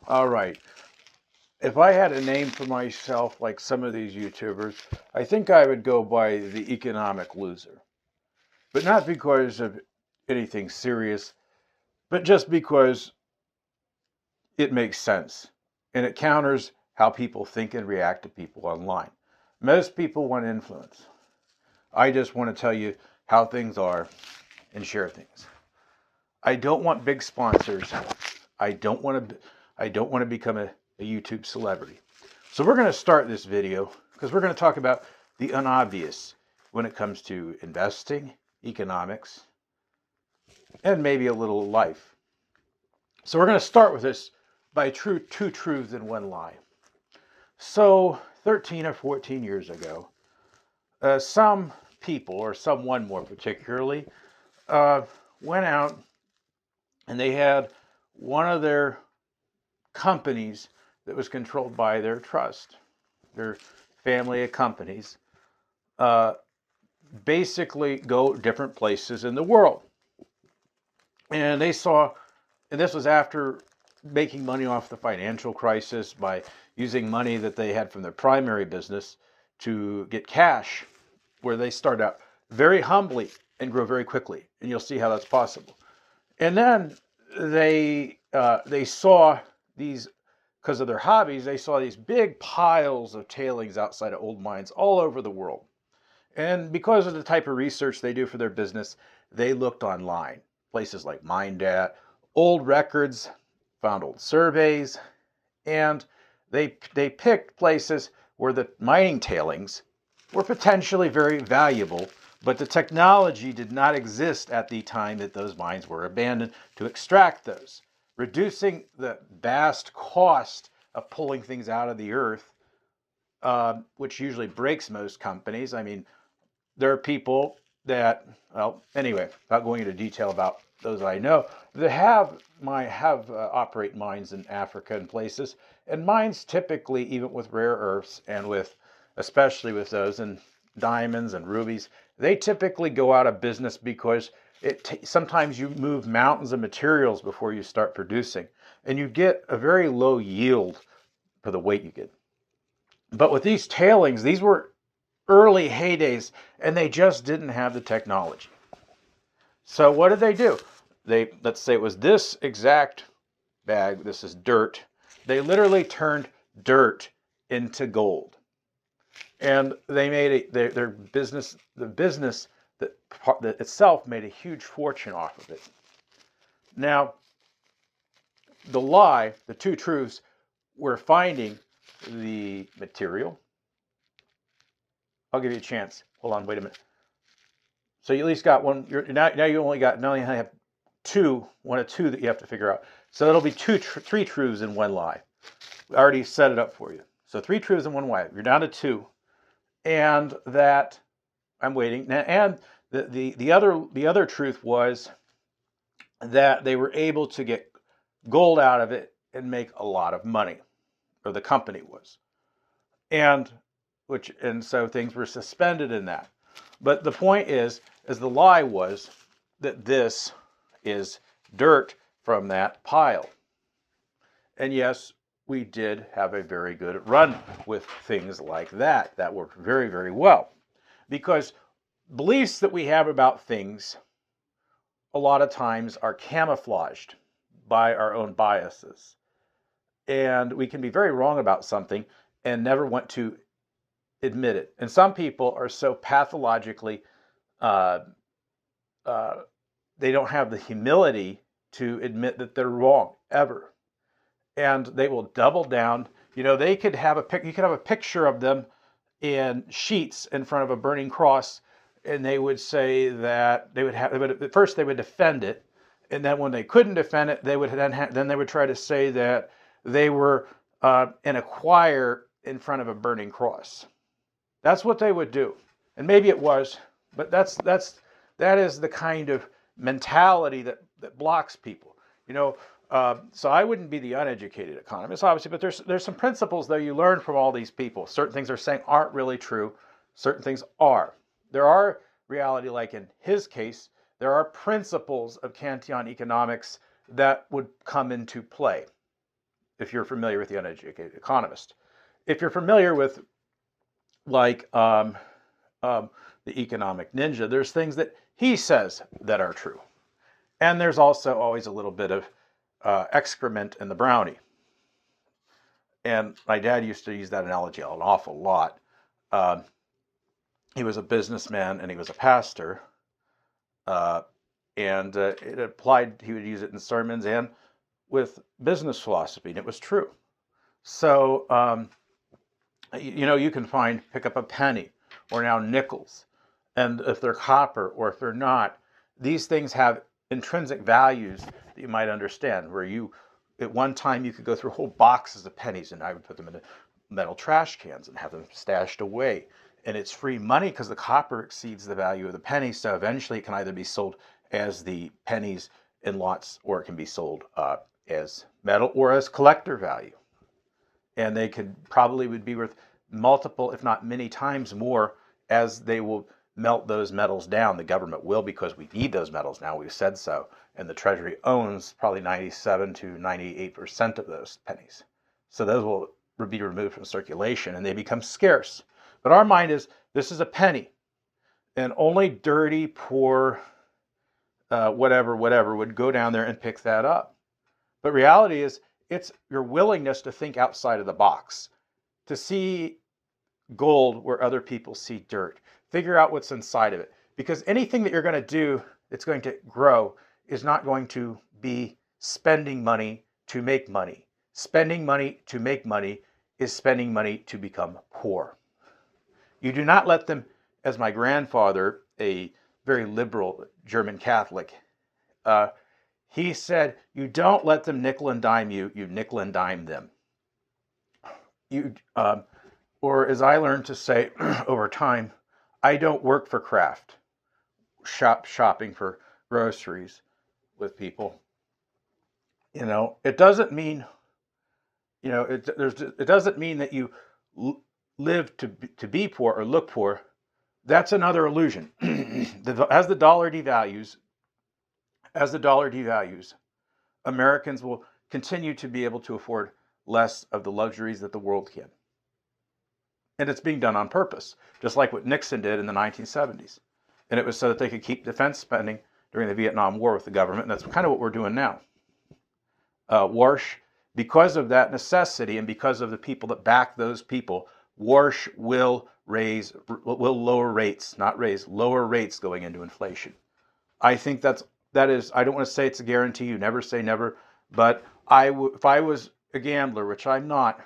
All right. If I had a name for myself, like some of these YouTubers, I think I would go by the economic loser. But not because of anything serious, but just because it makes sense. And it counters how people think and react to people online. Most people want influence. I just want to tell you how things are and share things. I don't want big sponsors. I don't want to become a YouTube celebrity. So we're going to start this video because we're going to talk about the unobvious when it comes to investing, economics, and maybe a little life. So we're going to start with this by two truths and one lie. So 13 or 14 years ago, some people, or someone more particularly, went out and they had one of their companies that was controlled by their trust, their family of companies, basically go different places in the world. And they saw, and this was after making money off the financial crisis by using money that they had from their primary business to get cash, where they start out very humbly and grow very quickly. And you'll see how that's possible. And then they saw these, because of their hobbies, they saw these big piles of tailings outside of old mines all over the world. And because of the type of research they do for their business, they looked online. Places like MineDat, old records, found old surveys, and they picked places where the mining tailings were potentially very valuable, but the technology did not exist at the time that those mines were abandoned to extract those, reducing the vast cost of pulling things out of the earth, which usually breaks most companies. I mean, there are people that, well, anyway, not going into detail about those I know, that have operate mines in Africa and places, and mines typically, even with rare earths and with, especially with those in diamonds and rubies, they typically go out of business because sometimes you move mountains of materials before you start producing, and you get a very low yield for the weight you get. But with these tailings, these were early heydays, and they just didn't have the technology. So what did they do? Let's say it was this exact bag. This is dirt. They literally turned dirt into gold, and they made their business. The business that itself made a huge fortune off of it. Now, the lie, the two truths, were finding the material. I'll give you a chance. Hold on, wait a minute. So you at least got one. Now you only have two, one of two that you have to figure out. So it'll be three truths and one lie. We already set it up for you. So 3 truths and 1 lie. You're down to 2, and that I'm waiting. And the other truth was that they were able to get gold out of it and make a lot of money, or the company was, and so things were suspended in that. But the point is the lie was that this is dirt from that pile. And yes, we did have a very good run with things like that. That worked very, very well. Because beliefs that we have about things a lot of times are camouflaged by our own biases. And we can be very wrong about something and never want to admit it. And some people are so pathologically, they don't have the humility to admit that they're wrong ever. And they will double down. You know, you could have a picture of them in sheets in front of a burning cross, and they would say that at first they would defend it, and then when they couldn't defend it, they would then they would try to say that they were in a choir in front of a burning cross. That's what they would do, and maybe it was, but that is the kind of mentality that blocks people. You know, so I wouldn't be the uneducated economist, obviously, but there's some principles though you learn from all these people. Certain things they're saying aren't really true. Certain things are. There are reality, like in his case, there are principles of Kantian economics that would come into play. if you're familiar with the uneducated economist. If you're familiar with like the economic ninja, there's things that he says that are true. And there's also always a little bit of excrement in the brownie. And my dad used to use that analogy an awful lot. He was a businessman and he was a pastor. And it applied, he would use it in sermons and with business philosophy, and it was true. So, you can pick up a penny or now nickels. And if they're copper or if they're not, these things have intrinsic values that you might understand, where at one time you could go through whole boxes of pennies and I would put them in metal trash cans and have them stashed away. And it's free money because the copper exceeds the value of the penny. So eventually it can either be sold as the pennies in lots, or it can be sold as metal or as collector value. And they would be worth multiple, if not many times more, as they will melt those metals down. The government will, because we need those metals now. We've said so. And the Treasury owns probably 97 to 98% of those pennies. So those will be removed from circulation and they become scarce. But our mind is, this is a penny. And only dirty, poor, whatever would go down there and pick that up. But reality is, it's your willingness to think outside of the box, to see gold where other people see dirt. Figure out what's inside of it. Because anything that you're going to do that's going to grow is not going to be spending money to make money. Spending money to make money is spending money to become poor. You do not let them, as my grandfather, a very liberal German Catholic, he said, you don't let them nickel and dime you, you nickel and dime them. Or as I learned to say over time, I don't work for Kraft, shopping for groceries with people. It doesn't mean, it doesn't mean that you live to be poor or look poor. That's another illusion. As the dollar devalues, Americans will continue to be able to afford less of the luxuries that the world can. And it's being done on purpose, just like what Nixon did in the 1970s. And it was so that they could keep defense spending during the Vietnam War with the government. And that's kind of what we're doing now. Warsh, because of that necessity and because of the people that back those people, Warsh will lower rates, not raise, lower rates going into inflation. I think that is, I don't want to say it's a guarantee, you never say never, but if I was a gambler, which I'm not,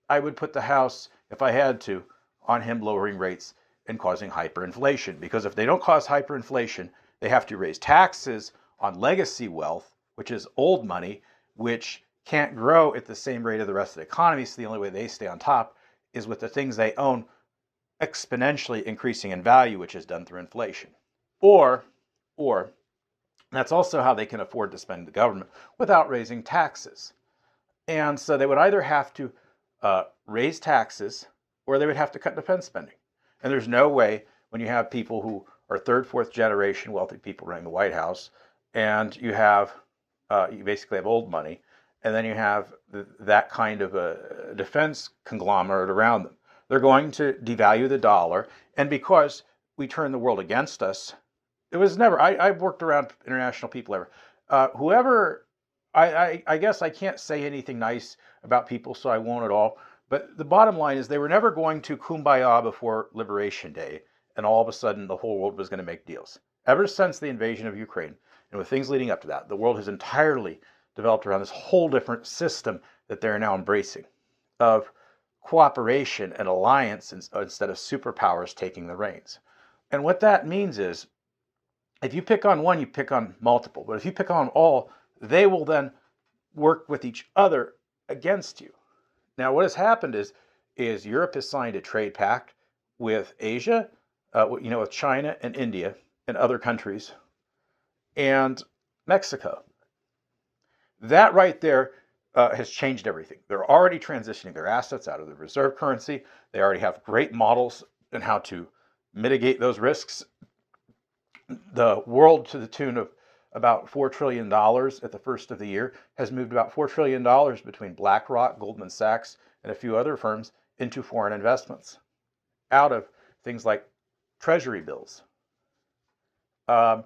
I would put the house, if I had to, on him lowering rates and causing hyperinflation. Because if they don't cause hyperinflation, they have to raise taxes on legacy wealth, which is old money, which can't grow at the same rate of the rest of the economy. So the only way they stay on top is with the things they own exponentially increasing in value, which is done through inflation. Or that's also how they can afford to spend the government without raising taxes. And so they would either have to raise taxes or they would have to cut defense spending. And there's no way, when you have people who are third, fourth generation wealthy people running the White House, and you basically have old money, and then you have that kind of a defense conglomerate around them. They're going to devalue the dollar, and because we turn the world against us, it was never, I've worked around international people I guess I can't say anything nice about people, so I won't at all. But the bottom line is they were never going to kumbaya before Liberation Day, and all of a sudden the whole world was going to make deals. Ever since the invasion of Ukraine, and with things leading up to that, the world has entirely developed around this whole different system that they're now embracing of cooperation and alliance instead of superpowers taking the reins. And what that means is, if you pick on one, you pick on multiple. But if you pick on all, they will then work with each other against you. Now, what has happened is Europe has signed a trade pact with Asia, with China and India and other countries, and Mexico. That right there has changed everything. They're already transitioning their assets out of the reserve currency. They already have great models on how to mitigate those risks. The world, to the tune of about $4 trillion at the first of the year, has moved about $4 trillion between BlackRock, Goldman Sachs, and a few other firms into foreign investments, out of things like treasury bills. And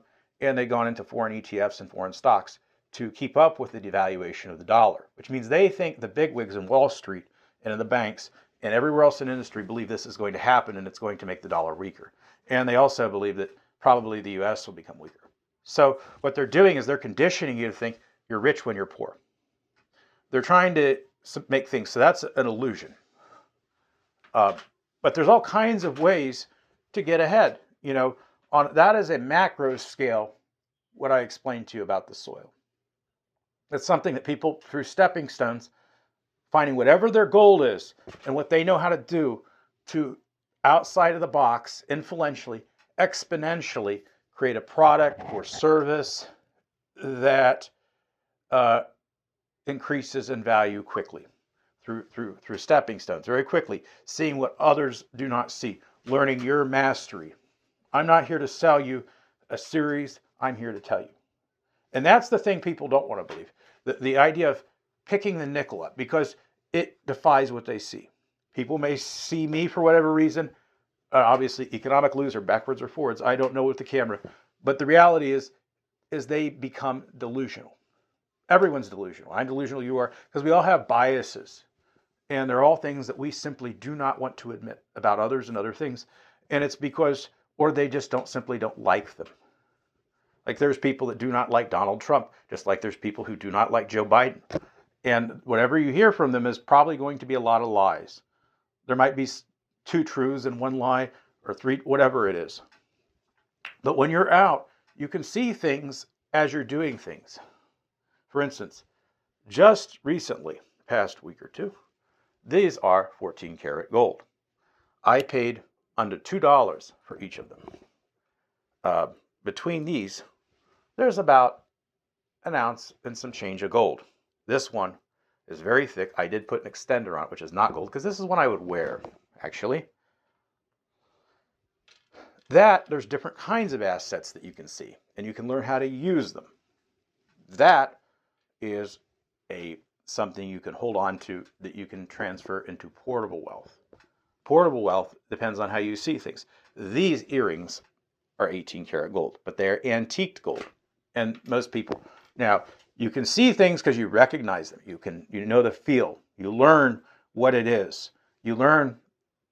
they've gone into foreign ETFs and foreign stocks to keep up with the devaluation of the dollar, which means they think the bigwigs in Wall Street and in the banks and everywhere else in industry believe this is going to happen and it's going to make the dollar weaker. And they also believe that probably the US will become weaker. So what they're doing is they're conditioning you to think you're rich when you're poor. They're trying to make things, so that's an illusion. But there's all kinds of ways to get ahead. You know, on that is a macro scale, what I explained to you about the soil. It's something that people, through stepping stones, finding whatever their goal is and what they know how to do to, outside of the box, influentially, exponentially, create a product or service that increases in value quickly through stepping stones, very quickly, seeing what others do not see, learning your mastery. I'm not here to sell you a series, I'm here to tell you. And that's the thing people don't want to believe. The idea of picking the nickel up, because it defies what they see. People may see me for whatever reason, obviously economic loser, backwards or forwards, I don't know with the camera, but the reality is they become delusional. Everyone's delusional. I'm delusional, you are, because we all have biases. And they're all things that we simply do not want to admit about others and other things. And it's because, or they just simply don't like them. Like there's people that do not like Donald Trump, just like there's people who do not like Joe Biden. And whatever you hear from them is probably going to be a lot of lies. There might be 2 truths and 1 lie, or 3, whatever it is. But when you're out, you can see things as you're doing things. For instance, just recently, past week or 2, these are 14 karat gold. I paid under $2 for each of them. Between these, there's about an ounce and some change of gold. This one is very thick. I did put an extender on it, which is not gold, because this is one I would wear, actually. There's different kinds of assets that you can see, and you can learn how to use them. That is something you can hold on to that you can transfer into portable wealth. Portable wealth depends on how you see things. These earrings are 18 karat gold, but they're antiqued gold. And most people, now you can see things because you recognize them. You know the feel. You learn what it is. You learn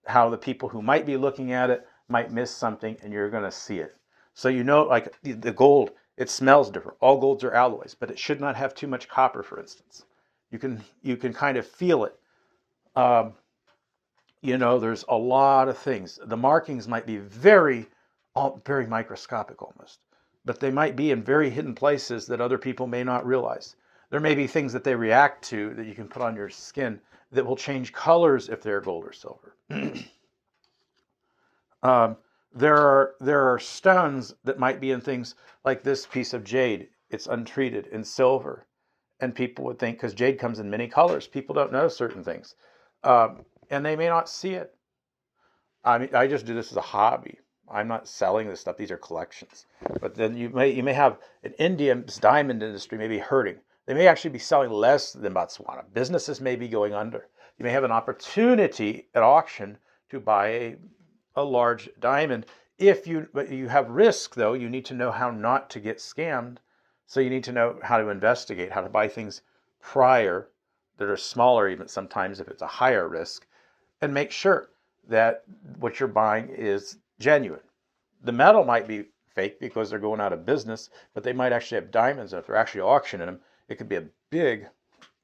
how the people who might be looking at it might miss something, and you're going to see it. So you know, like the gold, it smells different. All golds are alloys, but it should not have too much copper, for instance. You can kind of feel it. You know, there's a lot of things. The markings might be very microscopic almost, but they might be in very hidden places that other people may not realize. There may be things that they react to that you can put on your skin that will change colors if they're gold or silver. There are stones that might be in things like this piece of jade. It's untreated in silver. And people would think, because jade comes in many colors, people don't know certain things. And they may not see it. I mean, I just do this as a hobby. I'm not selling this stuff. These are collections. But then you may have an India's diamond industry may be hurting. They may actually be selling less than Botswana. Businesses may be going under. You may have an opportunity at auction to buy a large diamond. But you have risk, though. You need to know how not to get scammed. So you need to know how to investigate, how to buy things prior that are smaller, even sometimes if it's a higher risk, and make sure that what you're buying is genuine. The metal might be fake because they're going out of business, but they might actually have diamonds, and if they're actually auctioning them, it could be a big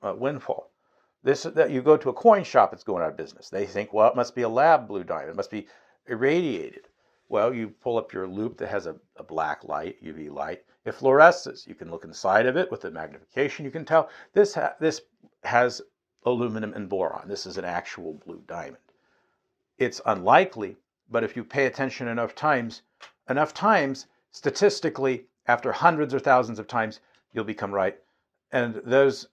windfall. That you go to a coin shop that's going out of business. They think, well, it must be a lab blue diamond. It must be irradiated. Well, you pull up your loupe that has a black light, UV light. It fluoresces. You can look inside of it with the magnification. You can tell this has aluminum and boron. This is an actual blue diamond. It's unlikely, but if you pay attention enough times, statistically, after hundreds or thousands of times, you'll become right. And those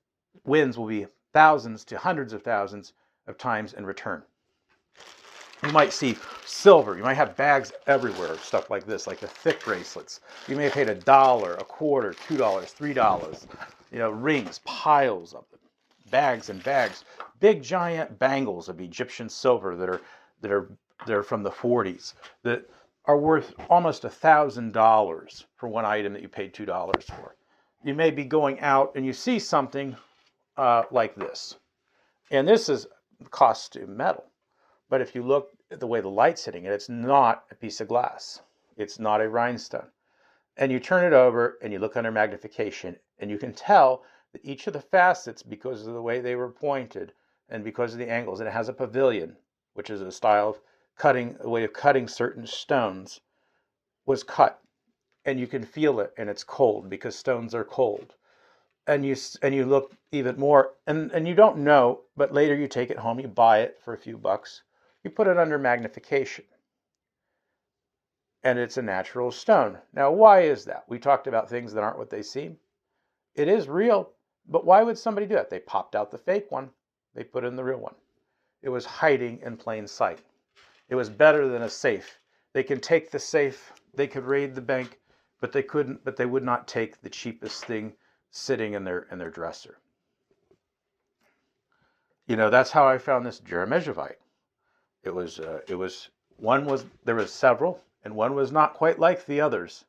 wins will be thousands to hundreds of thousands of times in return. You might see silver. You might have bags everywhere, stuff like this, like the thick bracelets. You may have paid $1, a quarter, $2, $3. Rings, piles of them, bags and bags, big giant bangles of Egyptian silver that are from the 40s that are worth almost $1,000 for one item that you paid $2 for. You may be going out and you see something like this, and this is costume metal. But if you look at the way the light's hitting it, it's not a piece of glass. It's not a rhinestone. And you turn it over and you look under magnification, and you can tell that each of the facets, because of the way they were pointed and because of the angles, and it has a pavilion, which is a style of cutting, a way of cutting certain stones, was cut. And you can feel it, and it's cold because stones are cold. And you look even more, and you don't know, but later you take it home, you buy it for a few bucks, you put it under magnification, and it's a natural stone. Now, why is that? We talked about things that aren't what they seem. It is real, but why would somebody do that? They popped out the fake one, they put in the real one. It was hiding in plain sight. It was better than a safe. They can take the safe, they could raid the bank, but they would not take the cheapest thing sitting in their dresser. That's how I found this Jeremejevite. There was several, and one was not quite like the others.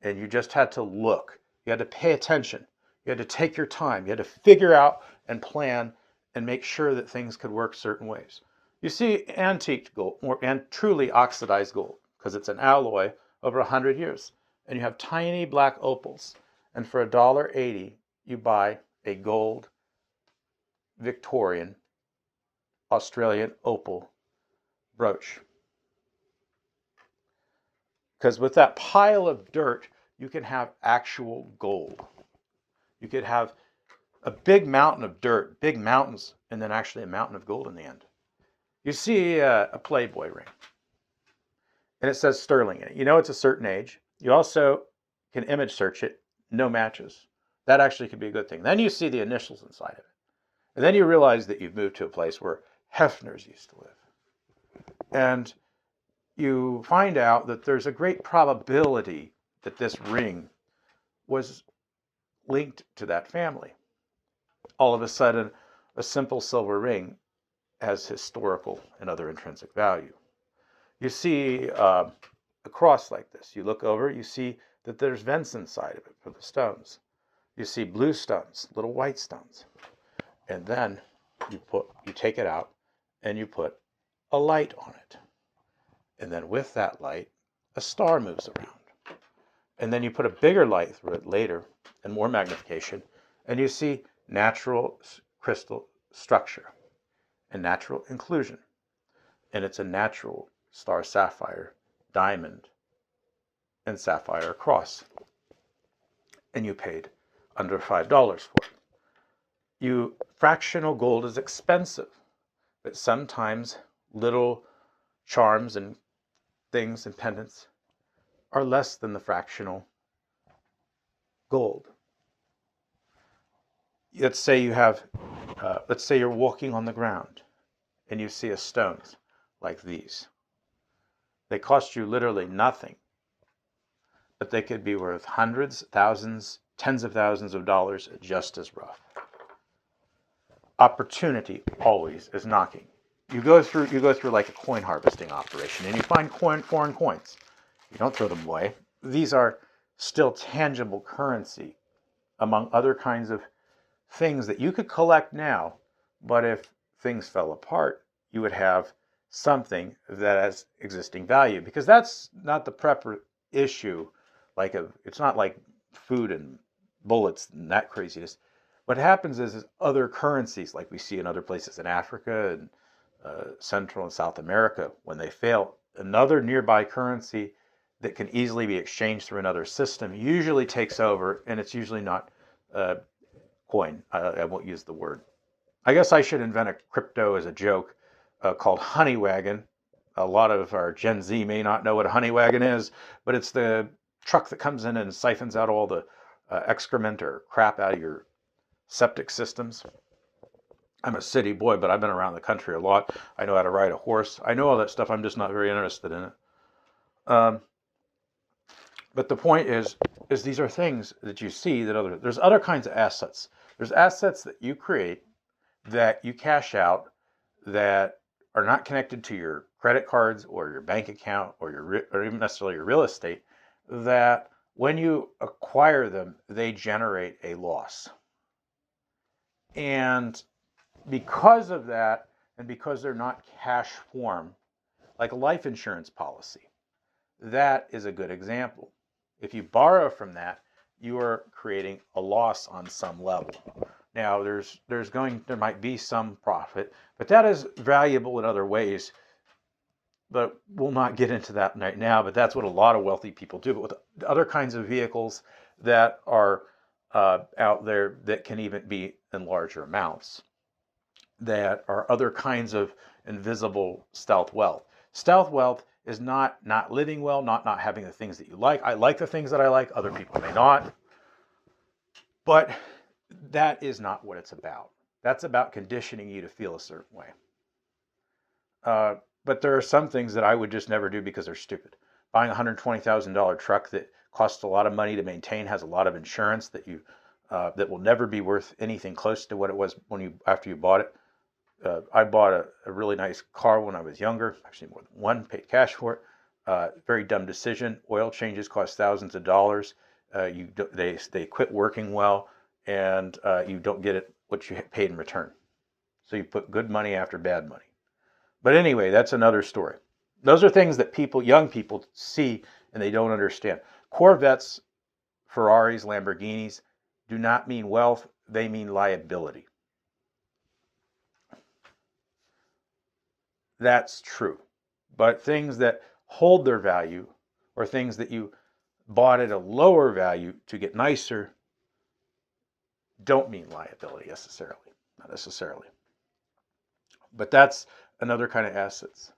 And you just had to look. You had to pay attention. You had to take your time. You had to figure out and plan and make sure that things could work certain ways. You see antique gold, and truly oxidized gold, because it's an alloy over 100 years. And you have tiny black opals. And for $1.80, you buy a gold Victorian Australian opal brooch. Because with that pile of dirt, you can have actual gold. You could have a big mountain of dirt, big mountains, and then actually a mountain of gold in the end. You see a Playboy ring, and it says sterling in it. It's a certain age. You also can image search it, no matches. That actually could be a good thing. Then you see the initials inside of it. And then you realize that you've moved to a place where Hefners used to live. And you find out that there's a great probability that this ring was linked to that family. All of a sudden, a simple silver ring has historical and other intrinsic value. You see a cross like this. You look over, you see that there's vents inside of it for the stones. You see blue stones, little white stones. And then you take it out and you put a light on it. And then with that light, a star moves around. And then you put a bigger light through it later and more magnification, and you see natural crystal structure and natural inclusion. And it's a natural star sapphire, diamond, and sapphire cross. And you paid under $5 for it. Fractional gold is expensive, but sometimes little charms and things and pendants are less than the fractional gold. Let's say you're walking on the ground and you see a stones like these. They cost you literally nothing, but they could be worth hundreds, thousands, tens of thousands of dollars just as rough. Opportunity always is knocking. You go through like a coin harvesting operation, and you find foreign coins. You don't throw them away. These are still tangible currency, among other kinds of things that you could collect now, but if things fell apart, you would have something that has existing value, because that's not the prepper issue. It's not like food and bullets and that craziness. What happens is other currencies, like we see in other places in Africa and Central and South America, when they fail, another nearby currency that can easily be exchanged through another system usually takes over, and it's usually not coin. I won't use the word. I guess I should invent a crypto as a joke called Honey Wagon. A lot of our Gen Z may not know what a honey wagon is, but it's the truck that comes in and siphons out all the excrement or crap out of your septic systems. I'm a city boy, but I've been around the country a lot. I know how to ride a horse. I know all that stuff. I'm just not very interested in it. Um, but the point is these are things that you see that there's other kinds of assets. There's assets that you create that you cash out that are not connected to your credit cards or your bank account or or even necessarily your real estate, that when you acquire them, they generate a loss. And because of that, and because they're not cash form, like a life insurance policy, that is a good example. If you borrow from that, you are creating a loss on some level. Now, there might be some profit, but that is valuable in other ways. But we'll not get into that right now. But that's what a lot of wealthy people do. But with other kinds of vehicles that are out there that can even be in larger amounts, that are other kinds of invisible stealth wealth. Stealth wealth is not living well, not having the things that you like. I like the things that I like. Other people may not. But that is not what it's about. That's about conditioning you to feel a certain way. But there are some things that I would just never do because they're stupid. Buying a $120,000 truck that costs a lot of money to maintain, has a lot of insurance that will never be worth anything close to what it was after you bought it. I bought a really nice car when I was younger, actually more than one, paid cash for it. Very dumb decision. Oil changes cost thousands of dollars. They quit working well, and you don't get what you paid in return. So you put good money after bad money. But anyway, that's another story. Those are things that young people see and they don't understand. Corvettes, Ferraris, Lamborghinis do not mean wealth, they mean liability. That's true. But things that hold their value, or things that you bought at a lower value to get nicer, don't mean liability necessarily. Not necessarily. But that's another kind of assets.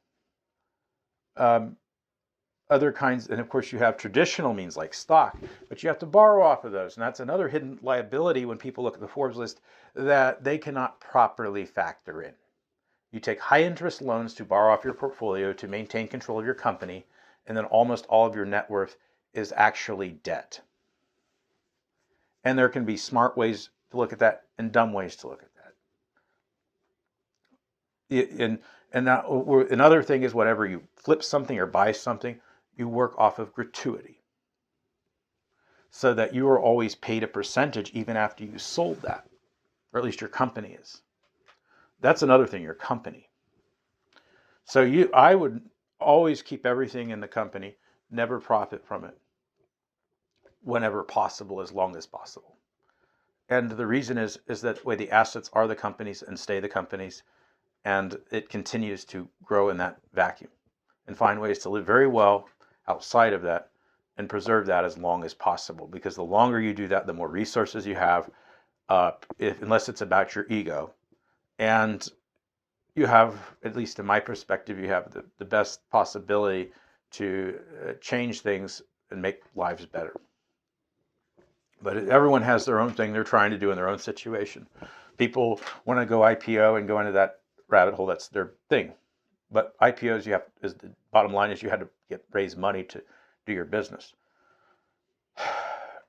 Other kinds, and of course you have traditional means like stock, but you have to borrow off of those. And that's another hidden liability when people look at the Forbes list that they cannot properly factor in. You take high interest loans to borrow off your portfolio to maintain control of your company, and then almost all of your net worth is actually debt. And there can be smart ways to look at that and dumb ways to look at that. Another thing is whenever you flip something or buy something, you work off of gratuity, so that you are always paid a percentage even after you sold that, or at least your company is. That's another thing, your company. So I would always keep everything in the company, never profit from it, whenever possible, as long as possible. And the reason is that way the assets are the companies and stay the companies, and it continues to grow in that vacuum, and find ways to live very well outside of that and preserve that as long as possible. Because the longer you do that, the more resources you have, unless it's about your ego. And you have, at least in my perspective, you have the best possibility to change things and make lives better. But everyone has their own thing they're trying to do in their own situation. People want to go IPO and go into that rabbit hole. That's their thing. But IPOs, the bottom line is you had to raise money to do your business,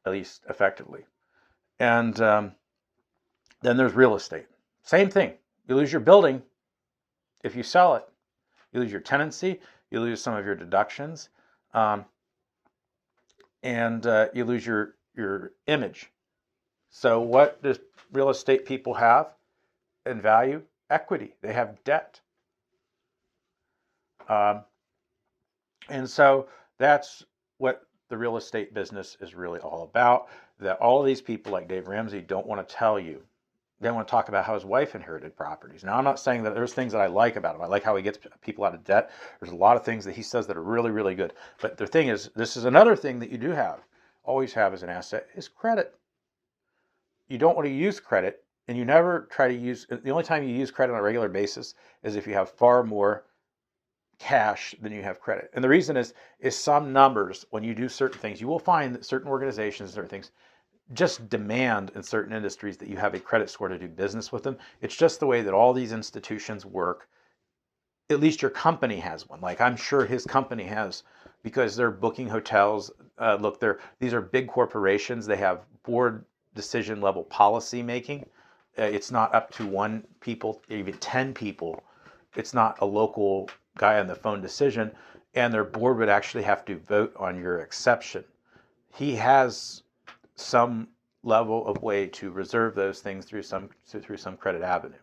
at least effectively. And then there's real estate. Same thing. You lose your building if you sell it. You lose your tenancy. You lose some of your deductions, and you lose your image. So what does real estate people have in value? Equity. They have debt. And so that's what the real estate business is really all about. That all of these people like Dave Ramsey don't want to tell you. They want to talk about how his wife inherited properties. Now, I'm not saying that there's things that I like about him. I like how he gets people out of debt. There's a lot of things that he says that are really, really good. But the thing is, this is another thing that you do have, always have as an asset, is credit. You don't want to use credit, and you never try to use, the only time you use credit on a regular basis is if you have far more cash than you have credit. And the reason is some numbers, when you do certain things, you will find that certain organizations, certain things, just demand in certain industries that you have a credit score to do business with them. It's just the way that all these institutions work. At least your company has one. Like I'm sure his company has, because they're booking hotels. Look, these are big corporations. They have board decision level policy making. It's not up to one people, even 10 people. It's not a local guy on the phone decision, and their board would actually have to vote on your exception. He has some level of way to reserve those things through some credit avenue,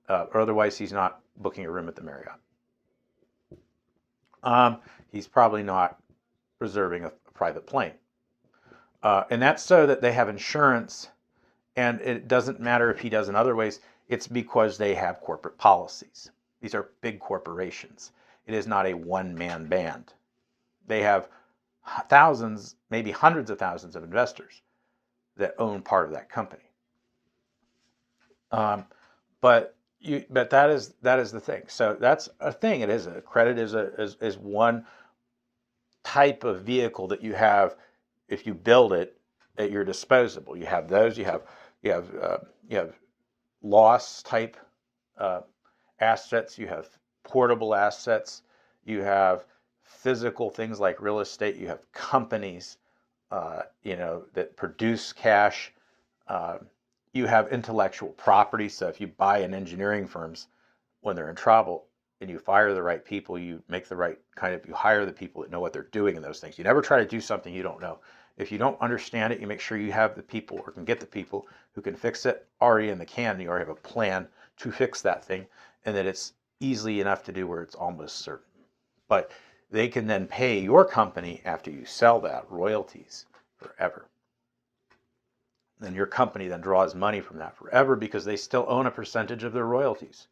or otherwise he's not booking a room at the Marriott. He's probably not reserving a private plane, and that's so that they have insurance. And it doesn't matter if he does in other ways. It's because they have corporate policies. These are big corporations. It is not a one-man band. They have thousands, maybe hundreds of thousands of investors that own part of that company. But that is the thing. So that's a thing. It is a credit is one type of vehicle that you have if you build it at your disposal. You have those. You have loss type assets. You have portable assets. You have physical things like real estate. You have companies, that produce cash. You have intellectual property. So if you buy an engineering firms when they're in trouble and you fire the right people, you make the right you hire the people that know what they're doing in those things. You never try to do something you don't know. If you don't understand it, you make sure you have the people or can get the people who can fix it already in the can. You already have a plan to fix that thing, and that it's easy enough to do where it's almost certain. But they can then pay your company after you sell that royalties forever. Then your company then draws money from that forever because they still own a percentage of their royalties.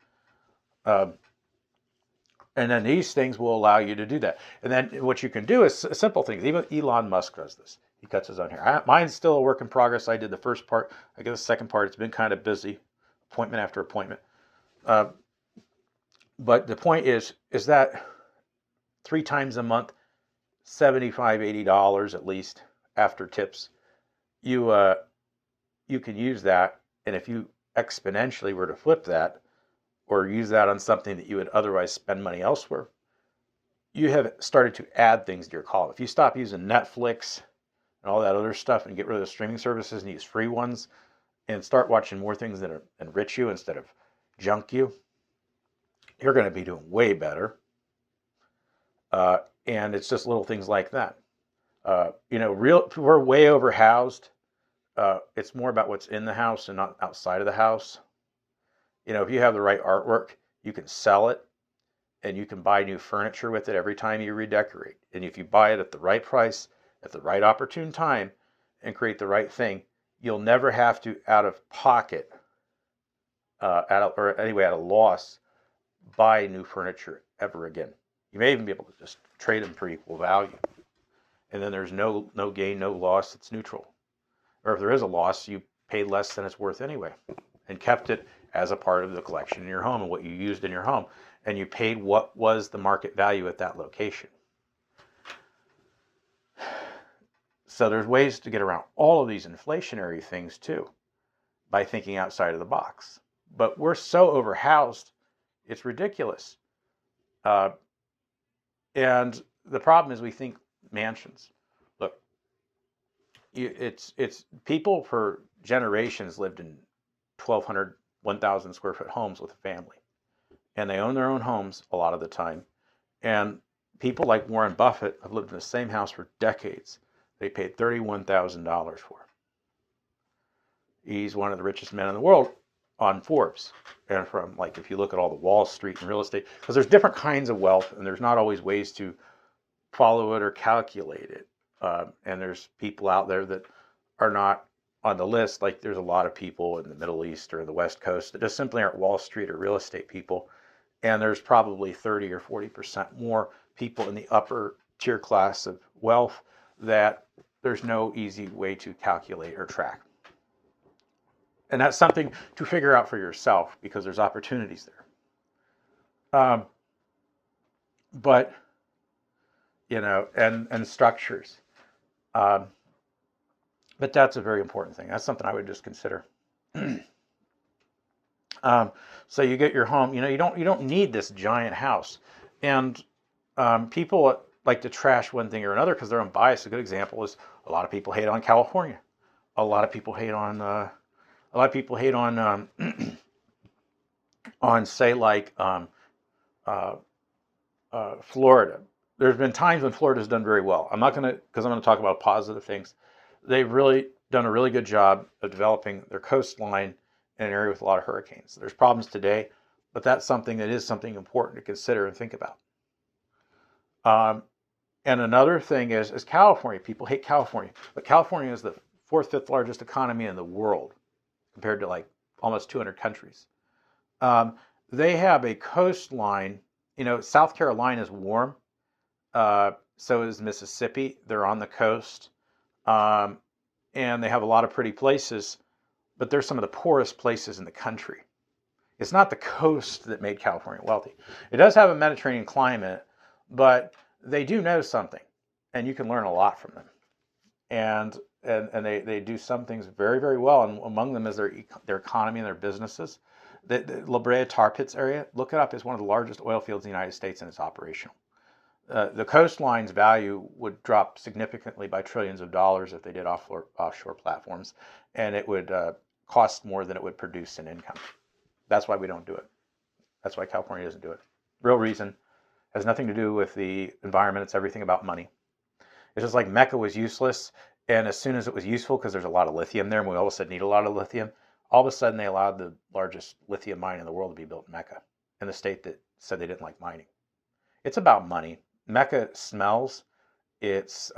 And then these things will allow you to do that. And then what you can do is simple things. Even Elon Musk does this. He cuts his own hair. Mine's still a work in progress. I did the first part. I get the second part. It's been kind of busy, appointment after appointment. But the point is that 3 times a month, $75, $80 at least after tips, you can use that. And if you exponentially were to flip that, or use that on something that you would otherwise spend money elsewhere, you have started to add things to your column. If you stop using Netflix and all that other stuff and get rid of the streaming services and use free ones and start watching more things that enrich you instead of junk you, you're going to be doing way better. And it's just little things like that. We're way overhoused. It's more about what's in the house and not outside of the house. If you have the right artwork, you can sell it and you can buy new furniture with it every time you redecorate. And if you buy it at the right price, at the right opportune time, and create the right thing, you'll never have to, out of pocket, at a loss, buy new furniture ever again. You may even be able to just trade them for equal value. And then there's no gain, no loss. It's neutral. Or if there is a loss, you paid less than it's worth anyway and kept it as a part of the collection in your home and what you used in your home. And you paid what was the market value at that location. So there's ways to get around all of these inflationary things too by thinking outside of the box. But we're so overhoused, it's ridiculous. And the problem is we think mansions. Look, it's people for generations lived in 1,200, 1,000 square foot homes with a family. And they own their own homes a lot of the time. And people like Warren Buffett have lived in the same house for decades. They paid $31,000 for. He's one of the richest men in the world on Forbes. And if you look at all the Wall Street and real estate, because there's different kinds of wealth and there's not always ways to follow it or calculate it. And there's people out there that are not on the list. Like there's a lot of people in the Middle East or the West Coast that just simply aren't Wall Street or real estate people. And there's probably 30 or 40% more people in the upper tier class of wealth that there's no easy way to calculate or track. And that's something to figure out for yourself because there's opportunities there. But, and structures. But that's a very important thing. That's something I would just consider. So you get your home. You don't need this giant house, and people like to trash one thing or another because they're unbiased. A good example is a lot of people hate on California. A lot of people hate on on say like uh, Florida. There's been times when Florida's done very well. I'm not going to, because I'm going to talk about positive things. They've really done a really good job of developing their coastline in an area with a lot of hurricanes. There's problems today, but that's something that is something important to consider and think about. And another thing is California. People hate California, but California is the fourth, fifth largest economy in the world compared to like almost 200 countries. They have a coastline. South Carolina is warm. So is Mississippi. They're on the coast. And they have a lot of pretty places, but they're some of the poorest places in the country. It's not the coast that made California wealthy. It does have a Mediterranean climate, but they do know something, and you can learn a lot from them. And they do some things very, very well, and among them is their economy and their businesses. The La Brea Tar Pits area, look it up, is one of the largest oil fields in the United States, and it's operational. The coastline's value would drop significantly by trillions of dollars if they did offshore platforms, and it would cost more than it would produce in income. That's why we don't do it. That's why California doesn't do it. Real reason has nothing to do with the environment. It's everything about money. It's just like Mecca was useless, and as soon as it was useful, because there's a lot of lithium there, and we all of a sudden need a lot of lithium, all of a sudden they allowed the largest lithium mine in the world to be built in Mecca, in the state that said they didn't like mining. It's about money. Mecca smells. It's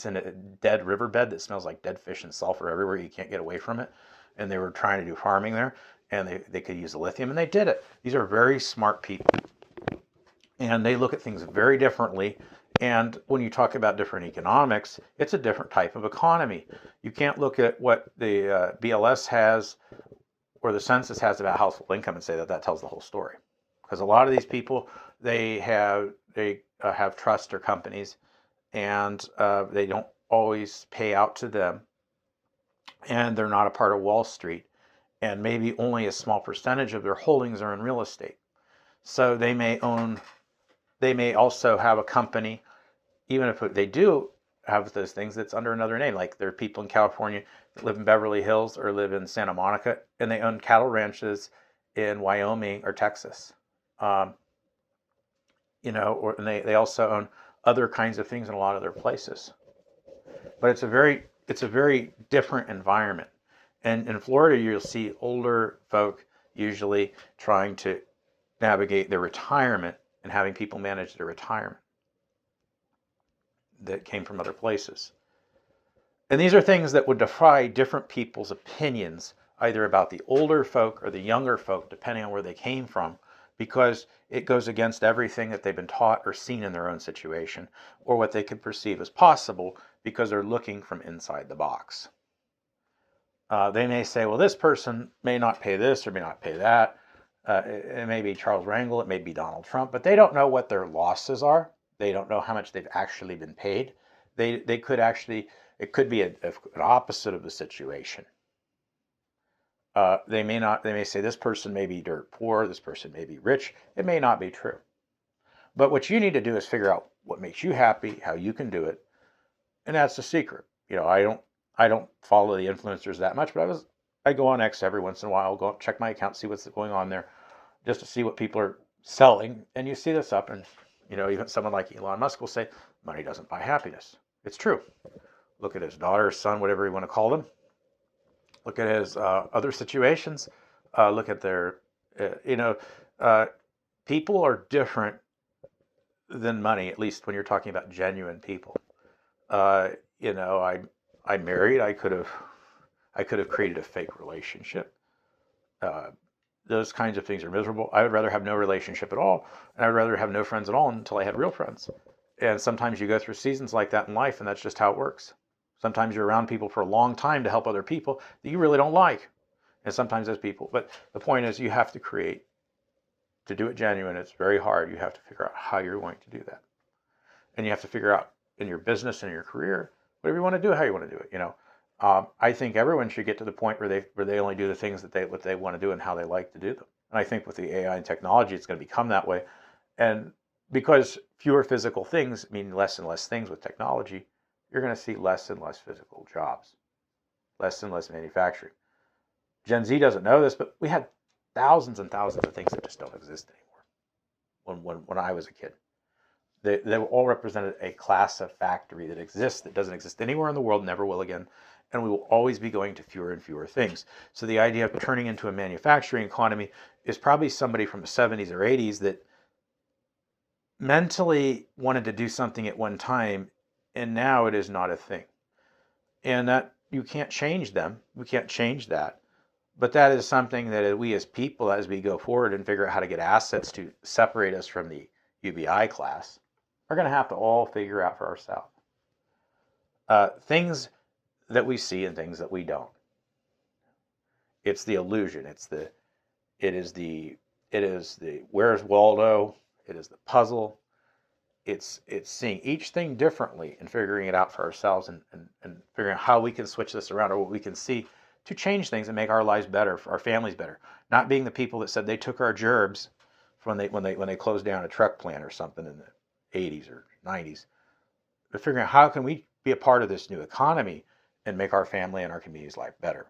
in a dead riverbed that smells like dead fish and sulfur everywhere. You can't get away from it. And they were trying to do farming there, and they could use the lithium, and they did it. These are very smart people, and they look at things very differently. And when you talk about different economics, it's a different type of economy. You can't look at what the BLS has or the census has about household income and say that tells the whole story. Because a lot of these people, they have trust or companies, and they don't always pay out to them, and they're not a part of Wall Street, and maybe only a small percentage of their holdings are in real estate. So they may also have a company, even if they do have those things, that's under another name. Like there are people in California that live in Beverly Hills or live in Santa Monica, and they own cattle ranches in Wyoming or Texas. And they also own other kinds of things in a lot of their places. But it's a very different environment. And in Florida, you'll see older folk usually trying to navigate their retirement and having people manage their retirement that came from other places. And these are things that would defy different people's opinions, either about the older folk or the younger folk, depending on where they came from, because it goes against everything that they've been taught or seen in their own situation, or what they could perceive as possible, because they're looking from inside the box. They may say, well, this person may not pay this or may not pay that. It may be Charles Rangel, it may be Donald Trump, but they don't know what their losses are. They don't know how much they've actually been paid. It could be an opposite of the situation. They may say this person may be dirt poor, this person may be rich. It may not be true. But what you need to do is figure out what makes you happy, how you can do it. And that's the secret. I don't follow the influencers that much, but I go on X every once in a while. I'll go check my account, see what's going on there, just to see what people are selling. And you see this up, and even someone like Elon Musk will say, money doesn't buy happiness. It's true. Look at his daughter, son, whatever you want to call them. Look at his other situations. Look at their, people are different than money, at least when you're talking about genuine people. I'm married. I could have created a fake relationship. Those kinds of things are miserable. I would rather have no relationship at all, and I would rather have no friends at all until I had real friends. And sometimes you go through seasons like that in life, and that's just how it works. Sometimes you're around people for a long time to help other people that you really don't like. And sometimes those people. But the point is, you have to create. To do it genuine, it's very hard. You have to figure out how you're going to do that. And you have to figure out in your business and your career, whatever you want to do, how you want to do it. I think everyone should get to the point where they only do the things that what they want to do and how they like to do them. And I think with the AI and technology, it's going to become that way. And because fewer physical things mean less and less things with technology, you're going to see less and less physical jobs, less and less manufacturing. Gen Z doesn't know this, but we had thousands and thousands of things that just don't exist anymore when I was a kid. They all represented a class of factory that exists, that doesn't exist anywhere in the world, never will again, and we will always be going to fewer and fewer things. So the idea of turning into a manufacturing economy is probably somebody from the 70s or 80s that mentally wanted to do something at one time, and now it is not a thing. And that you can't change them. We can't change that. But that is something that we as people, as we go forward and figure out how to get assets to separate us from the UBI class, are going to have to all figure out for ourselves. Things that we see and things that we don't. It's the illusion. It is the where's Waldo? It is the puzzle. It's seeing each thing differently and figuring it out for ourselves and figuring out how we can switch this around or what we can see to change things and make our lives better, for our families better. Not being the people that said they took our gerbs when they closed down a truck plant or something in the 80s or 90s. But figuring out how can we be a part of this new economy and make our family and our community's life better.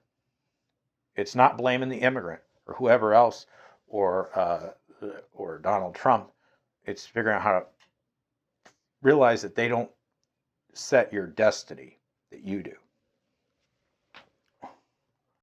It's not blaming the immigrant or whoever else or Donald Trump. It's figuring out how to realize that they don't set your destiny, that you do.